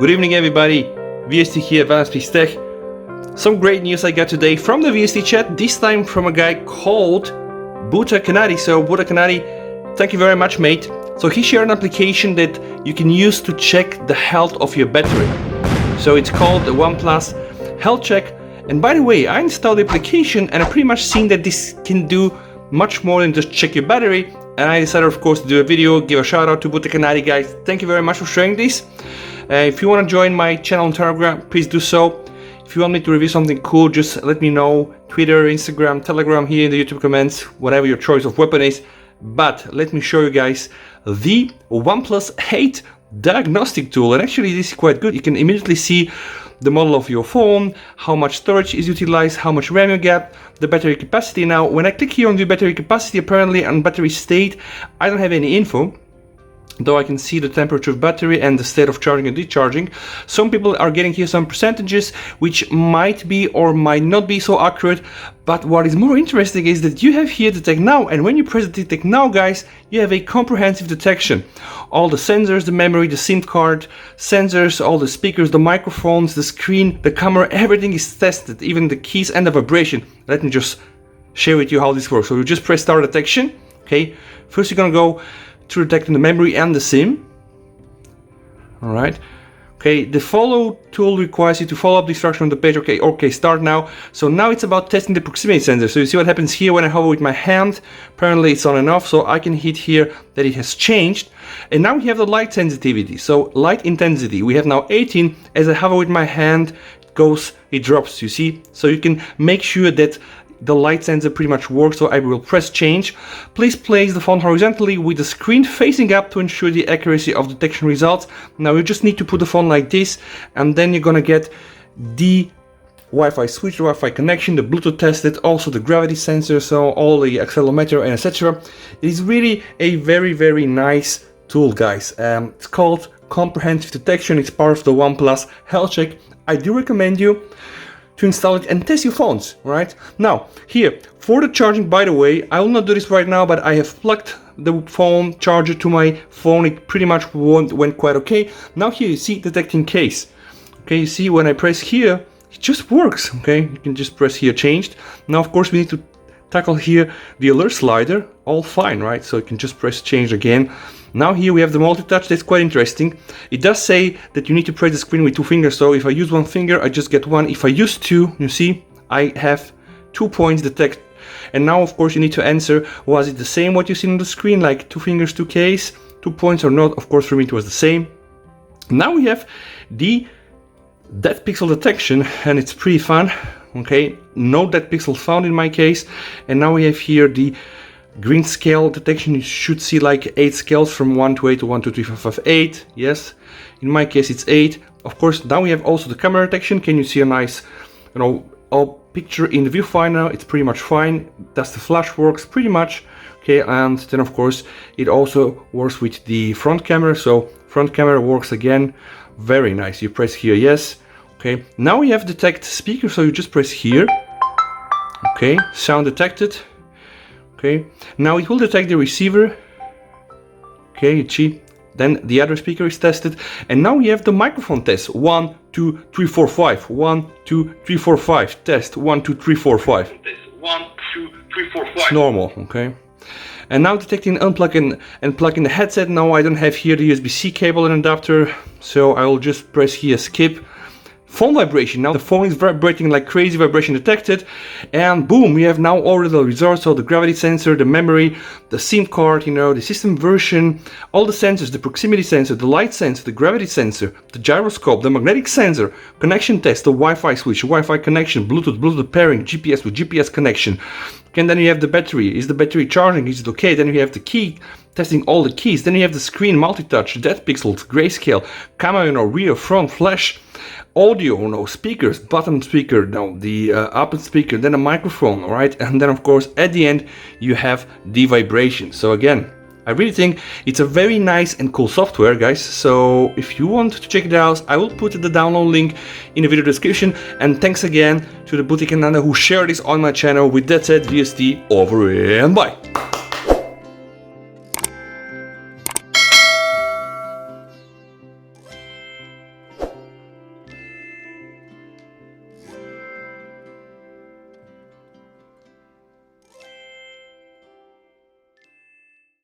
Good evening everybody, VST here, Advanced Speaks Tech. Some great news I got today from the VST chat, this time from a guy called Buddha Kanadi. So Buddha Kanadi, thank you very much mate. So he shared an application that you can use to check the health of your battery. So it's called the OnePlus Health Check. And by the way, I installed the application and I pretty much seen that this can do much more than just check your battery. And I decided of course to do a video, give a shout out to Buddha Kanadi guys. Thank you very much for sharing this. If you want to join my channel on Telegram, please do so. If you want me to review something cool, just let me know. Twitter, Instagram, Telegram, here in the YouTube comments, whatever your choice of weapon is. But let me show you guys the OnePlus Diagnostic Tool. And actually this is quite good. You can immediately see the model of your phone, how much storage is utilized, how much RAM you get, the battery capacity. Now, when I click here on the battery capacity, apparently on battery state, I don't have any info. Though I can see the temperature of battery and the state of charging and discharging. Some people are getting here some percentages which might be or might not be so accurate, but what is more interesting is that you have here Detect Now, and when you press Detect Now guys, you have a comprehensive detection. All the sensors, the memory, the SIM card, sensors, all the speakers, the microphones, the screen, the camera, everything is tested, even the keys and the vibration. Let me just share with you how this works. So you just press Start Detection, okay? First you're gonna go to detecting the memory and the SIM. Alright. Okay, the follow tool requires you to follow up the instruction on the page. Okay, start now. So now it's about testing the proximity sensor. So you see what happens here when I hover with my hand. Apparently it's on and off, so I can hit here that it has changed. And now we have the light sensitivity. So light intensity, we have now 18. As I hover with my hand, it drops, you see. So you can make sure that the light sensor pretty much works, so I will press change. Please place the phone horizontally with the screen facing up to ensure the accuracy of detection results. Now you just need to put the phone like this, and then you're gonna get the Wi-Fi switch, the Wi-Fi connection, the Bluetooth tested, also the gravity sensor, so all the accelerometer and etc. It is really a very nice tool guys. It's called Comprehensive Detection. It's part of the OnePlus Health Check. I do recommend you to install it and test your phones, right? Now, here, for the charging, by the way, I will not do this right now, but I have plugged the phone charger to my phone. It pretty much went quite okay. Now here you see detecting case. Okay, you see when I press here, it just works, okay? You can just press here, changed. Now, of course, we need to tackle here the alert slider, all fine, right? So you can just press change again. Now here we have the multi-touch. That's quite interesting. It does say that you need to press the screen with 2 fingers, so if I use 1 finger, I just get 1. If I use 2, you see, I have 2 points detect. And now, of course, you need to answer, was it the same what you see on the screen, like 2 fingers, 2 case, 2 points or not? Of course, for me it was the same. Now we have the dead pixel detection, and it's pretty fun. Okay, no dead pixel found in my case. And now we have here the green scale detection. You should see like 8 scales from 1 to 8 to 1, 2, 3, 4, 5, 8. Yes, in my case it's 8. Of course, now we have also the camera detection. Can you see a nice, all picture in the viewfinder? It's pretty much fine. Does the flash works pretty much. Okay, and then of course it also works with the front camera. So front camera works again, very nice. You press here, yes. Okay, now we have detect speaker. So you just press here. Okay, sound detected. Okay, now it will detect the receiver. Okay, you see. Then the other speaker is tested, and now we have the microphone test. 1, 2, 3, 4, 5. 1, 2, 3, 4, 5. Test. 1, 2, 3, 4, 5. 1, 2, 3, 4, 5. It's normal. Okay. And now detecting unplug and plug in the headset. Now I don't have here the USB-C cable and adapter, so I will just press here skip. Phone vibration. Now the phone is vibrating like crazy, vibration detected, and boom, we have now already the results. So the gravity sensor, the memory, the SIM card, the system version, all the sensors, the proximity sensor, the light sensor, the gravity sensor, the gyroscope, the magnetic sensor, connection test, the Wi-Fi switch, Wi-Fi connection, Bluetooth pairing, GPS with GPS connection. And then you have the battery. Is the battery charging? Is it okay? Then you have the key, testing all the keys. Then you have the screen, multi-touch, dead pixels, grayscale, camera, rear, front, flash, audio, speakers, button speaker, the up speaker, then a microphone, all right? And then of course at the end you have the vibration. So again, I really think it's a very nice and cool software, guys. So if you want to check it out, I will put the download link in the video description. And thanks again to the Buddha Kanadi who shared this on my channel. With that said, VST over and bye.